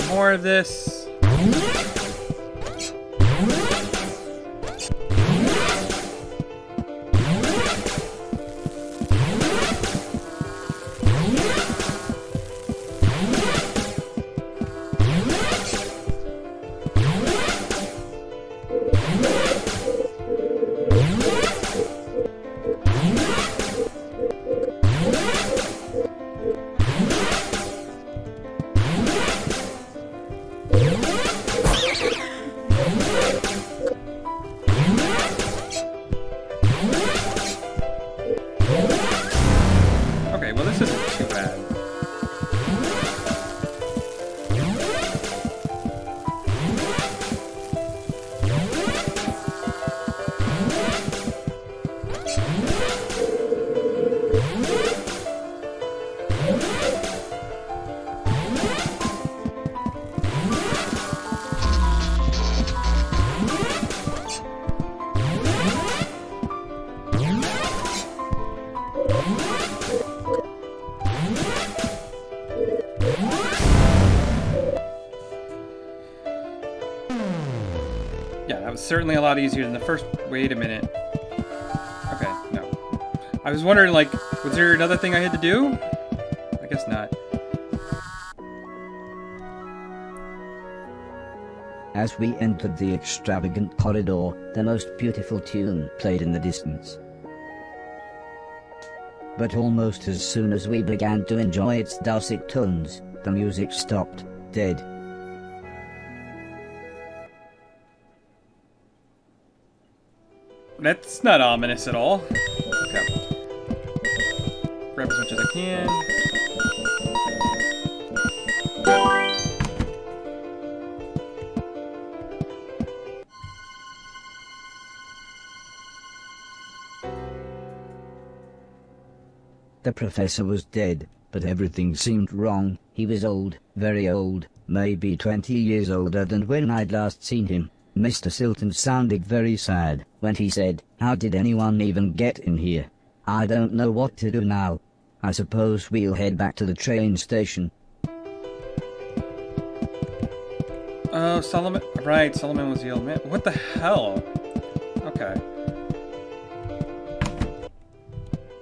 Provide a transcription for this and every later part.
More of this. Yeah, that was certainly a lot easier than the first. Wait a minute. Okay, no. I was wondering, like, was there another thing I had to do? I guess not. As we entered the extravagant corridor, the most beautiful tune played in the distance. But almost as soon as we began to enjoy its dulcet tones, the music stopped, dead. That's not ominous at all. Okay. Grab as much as I can. The professor was dead, but everything seemed wrong. He was old, very old, maybe 20 years older than when I'd last seen him. Mr. Silton sounded very sad when he said, "How did anyone even get in here? I don't know what to do now. I suppose we'll head back to the train station." Oh, Solomon. Right, Solomon was the old man. What the hell? Okay.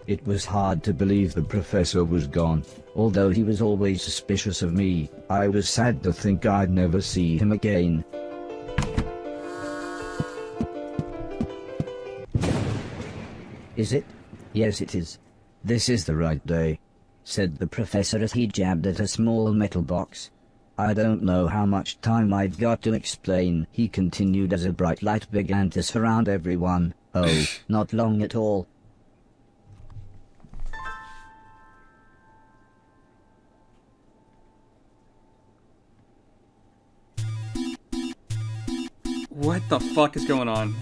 It was hard to believe the professor was gone. Although he was always suspicious of me, I was sad to think I'd never see him again. "Is it? Yes, it is. This is the right day," said the professor as he jabbed at a small metal box. "I don't know how much time I've got to explain," he continued as a bright light began to surround everyone. "Oh, not long at all." What the fuck is going on?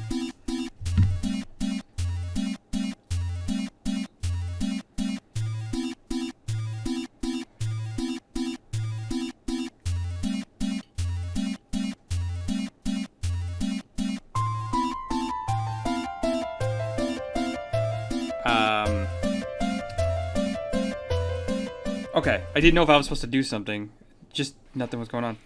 Okay, I didn't know if I was supposed to do something. Just nothing was going on.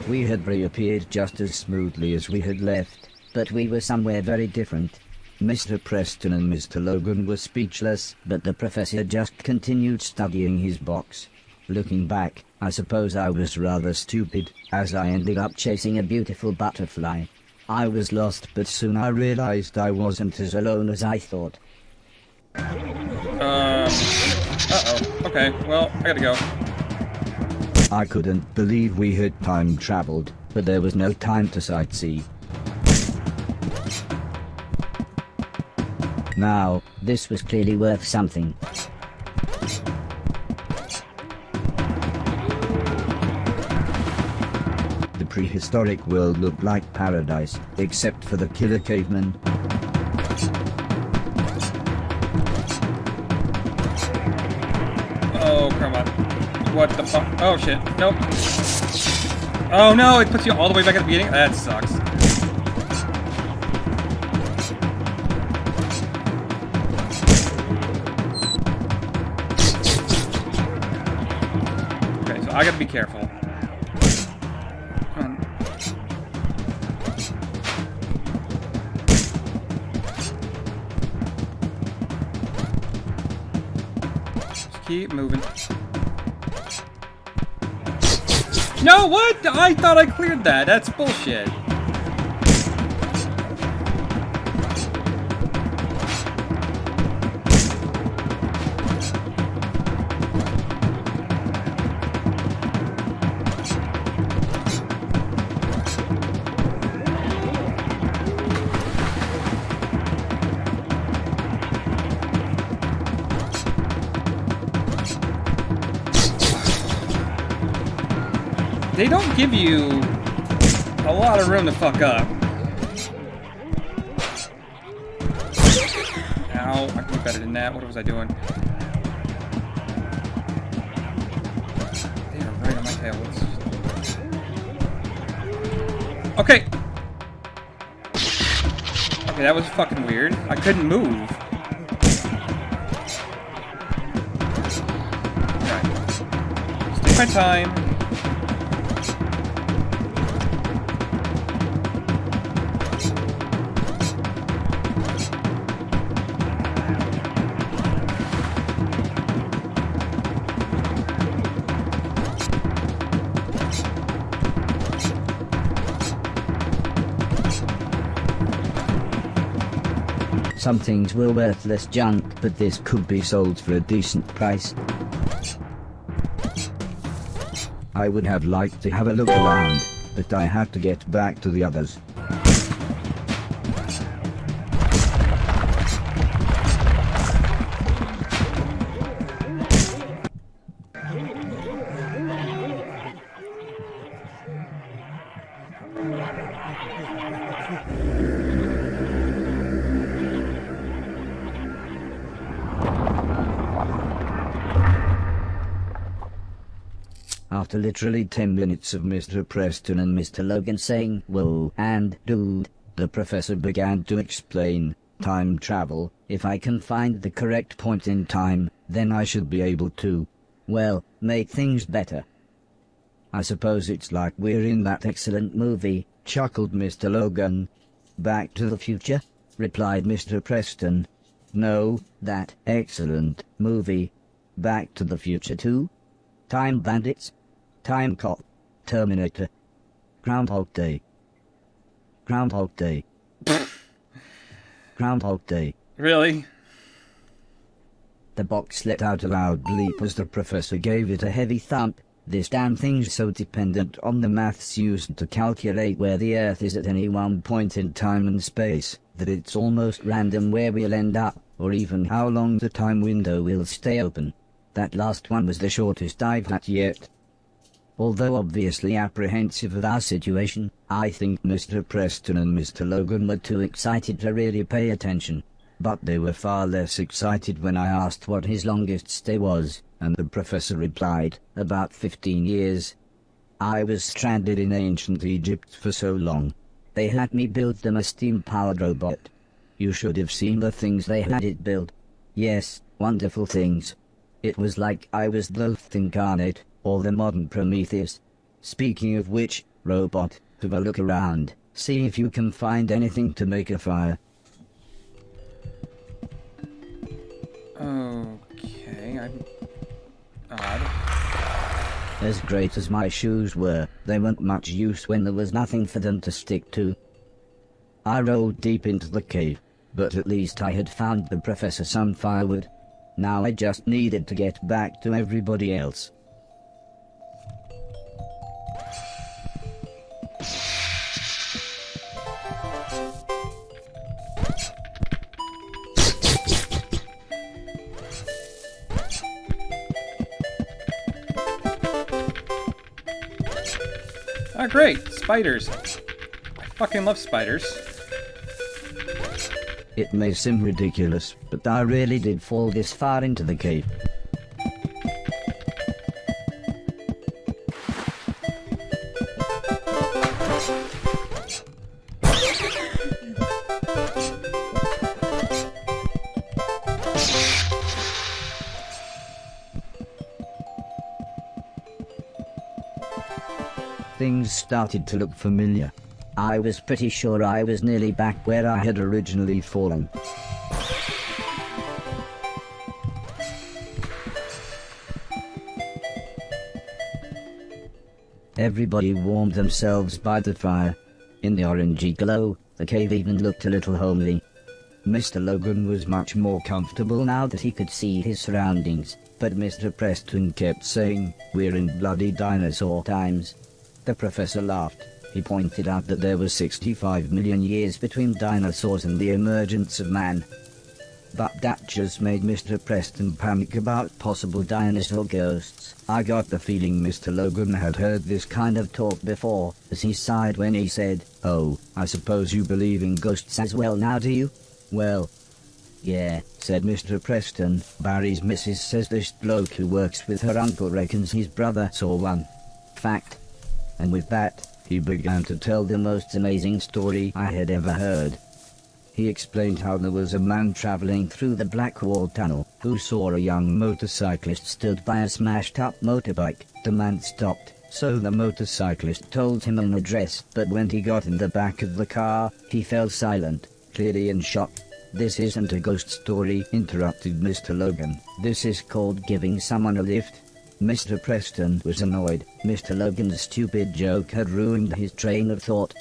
We had reappeared just as smoothly as we had left, but we were somewhere very different. Mr. Preston and Mr. Logan were speechless, but the professor just continued studying his box. Looking back, I suppose I was rather stupid, as I ended up chasing a beautiful butterfly. I was lost, but soon I realized I wasn't as alone as I thought. Uh-oh. Okay, well, I gotta go. I couldn't believe we had time traveled, but there was no time to sightsee. Now, this was clearly worth something. The prehistoric world looked like paradise, except for the killer cavemen. Oh, come on. What the fuck? Oh, shit. Nope. Oh, no, it puts you all the way back at the beginning? That sucks. I gotta be careful. Come on. Just keep moving. No, what? I thought I cleared that. That's bullshit. They don't give you a lot of room to fuck up. Ow, I can do better than that. What was I doing? They are right on my tail. Okay. Okay, that was fucking weird. I couldn't move. Alright. Just take my time. Some things were worthless junk, but this could be sold for a decent price. I would have liked to have a look around, but I had to get back to the others. After literally 10 minutes of Mr. Preston and Mr. Logan saying, "Whoa," and "dude," the professor began to explain, "Time travel, if I can find the correct point in time, then I should be able to, well, make things better." "I suppose it's like we're in that excellent movie," chuckled Mr. Logan. "Back to the Future?" replied Mr. Preston. "No, that excellent movie. Back to the Future 2? Time Bandits? Time Cop? Terminator? Groundhog Day? Groundhog Day? Groundhog Day." Really? The box let out a loud bleep as the professor gave it a heavy thump. "This damn thing's so dependent on the maths used to calculate where the Earth is at any one point in time and space, that it's almost random where we'll end up, or even how long the time window will stay open. That last one was the shortest I've had yet." Although obviously apprehensive of our situation, I think Mr. Preston and Mr. Logan were too excited to really pay attention. But they were far less excited when I asked what his longest stay was, and the professor replied, "About 15 years. I was stranded in ancient Egypt for so long. They had me build them a steam-powered robot. You should have seen the things they had it build. Yes, wonderful things. It was like I was Thoth incarnate, or the modern Prometheus. Speaking of which, robot, have a look around, see if you can find anything to make a fire." Okay, I'm odd. As great as my shoes were, they weren't much use when there was nothing for them to stick to. I rolled deep into the cave, but at least I had found the professor some firewood. Now I just needed to get back to everybody else. Ah, great! Spiders! I fucking love spiders. It may seem ridiculous, but I really did fall this far into the cave. Things started to look familiar. I was pretty sure I was nearly back where I had originally fallen. Everybody warmed themselves by the fire. In the orangey glow, the cave even looked a little homely. Mr. Logan was much more comfortable now that he could see his surroundings, but Mr. Preston kept saying, "We're in bloody dinosaur times." The professor laughed. He pointed out that there was 65 million years between dinosaurs and the emergence of man. But that just made Mr. Preston panic about possible dinosaur ghosts. I got the feeling Mr. Logan had heard this kind of talk before, as he sighed when he said, "Oh, I suppose you believe in ghosts as well now, do you?" "Well, yeah," said Mr. Preston. "Barry's missus says this bloke who works with her uncle reckons his brother saw one. Fact." And with that, he began to tell the most amazing story I had ever heard. He explained how there was a man traveling through the Black Wall Tunnel who saw a young motorcyclist stood by a smashed-up motorbike. The man stopped, so the motorcyclist told him an address, but when he got in the back of the car, he fell silent, clearly in shock. "This isn't a ghost story," interrupted Mr. Logan. "This is called giving someone a lift." Mr. Preston was annoyed. Mr. Logan's stupid joke had ruined his train of thought.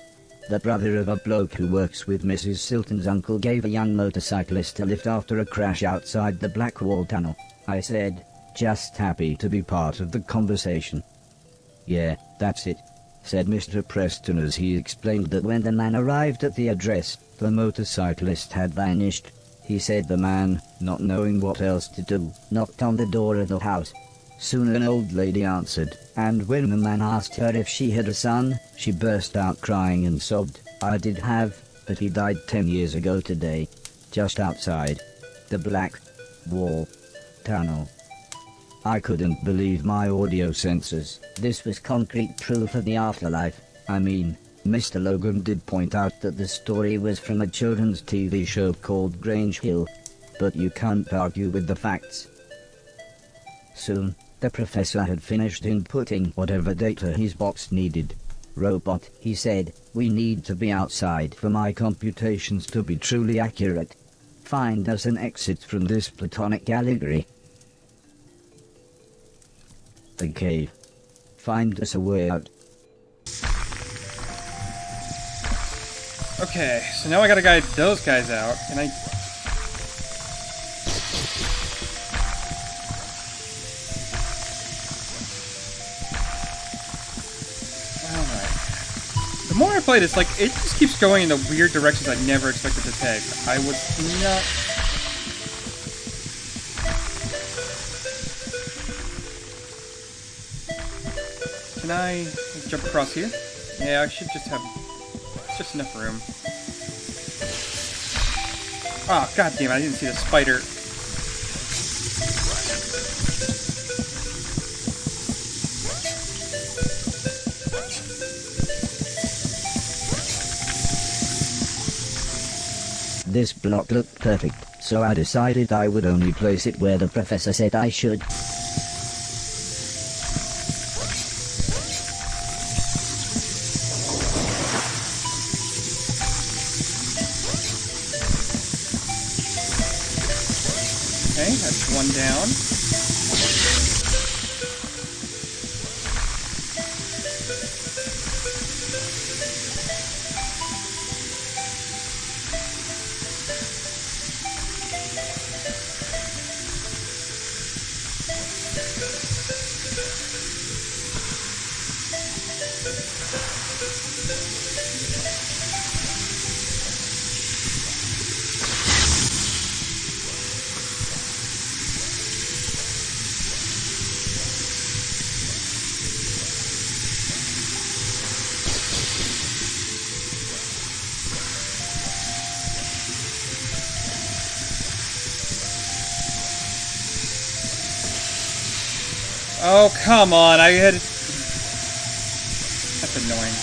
The brother of a bloke who works with Mrs. Silton's uncle gave a young motorcyclist a lift after a crash outside the Black Wall Tunnel. I said, just happy to be part of the conversation. "Yeah, that's it," said Mr. Preston as he explained that when the man arrived at the address, the motorcyclist had vanished. He said the man, not knowing what else to do, knocked on the door of the house. Soon an old lady answered, and when the man asked her if she had a son, she burst out crying and sobbed. "I did have, but he died 10 years ago today, just outside the Black Wall Tunnel." I couldn't believe my audio sensors. This was concrete proof of the afterlife. I mean, Mr. Logan did point out that the story was from a children's TV show called Grange Hill, but you can't argue with the facts. Soon, the professor had finished inputting whatever data his box needed. "Robot," he said, "we need to be outside for my computations to be truly accurate. Find us an exit from this platonic allegory." The cave. Find us a way out. Okay, so now I gotta guide those guys out, and I... The more I play this, like, it just keeps going in the weird directions I never expected to take. I was not... Can I jump across here? Yeah, I should just have just enough room. Oh, god damn it, I didn't see the spider. This block looked perfect, so I decided I would only place it where the professor said I should. Okay, that's one down. Oh, come on, I had... That's annoying.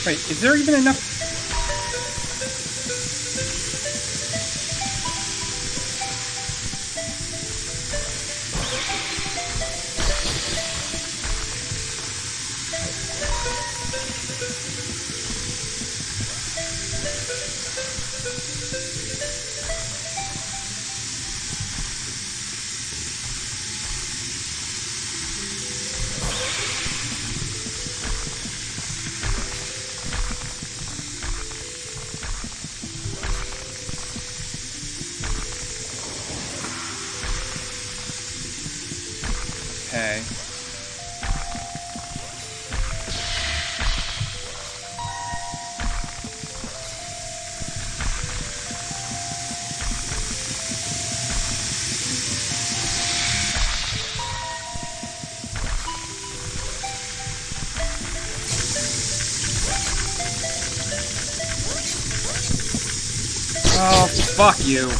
Wait, is there even enough? Okay. Oh, fuck you.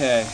Okay.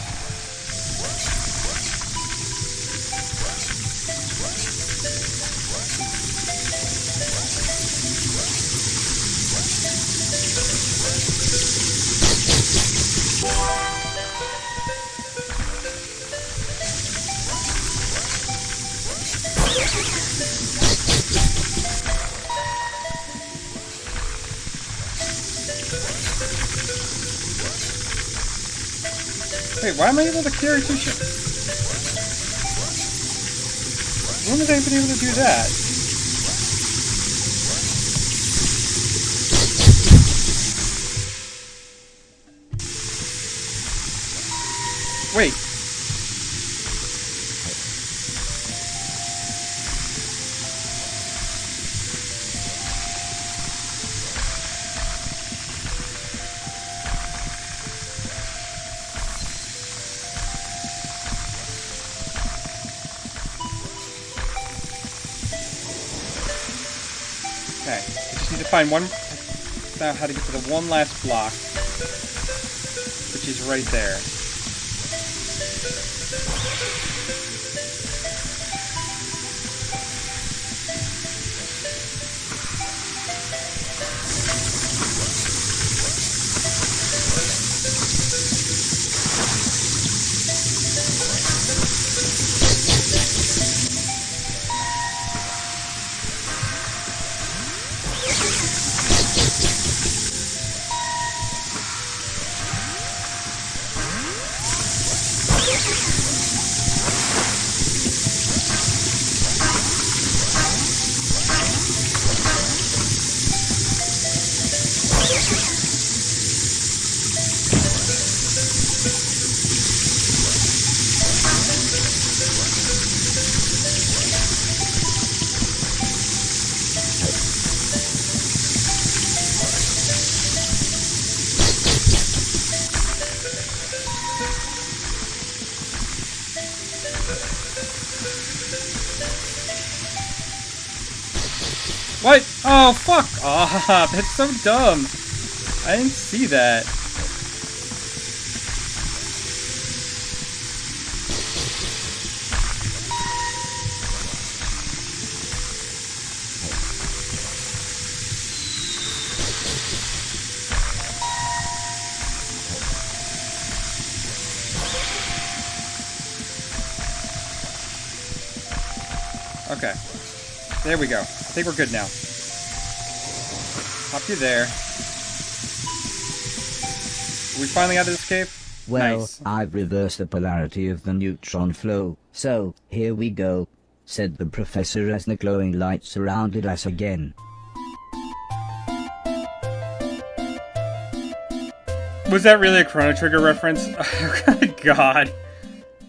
Wait, why am I able to carry two ships? When have I been able to do that? Wait. Okay, I just need to find out how to get to the one last block, which is right there. What? Oh, fuck off. That's so dumb. I didn't see that. Okay. There we go. I think we're good now. Pop you there. Are we finally out of this cave? Well, Nice. I've reversed the polarity of the neutron flow, so here we go, said the professor as the glowing light surrounded us again. Was that really a Chrono Trigger reference? Oh, God.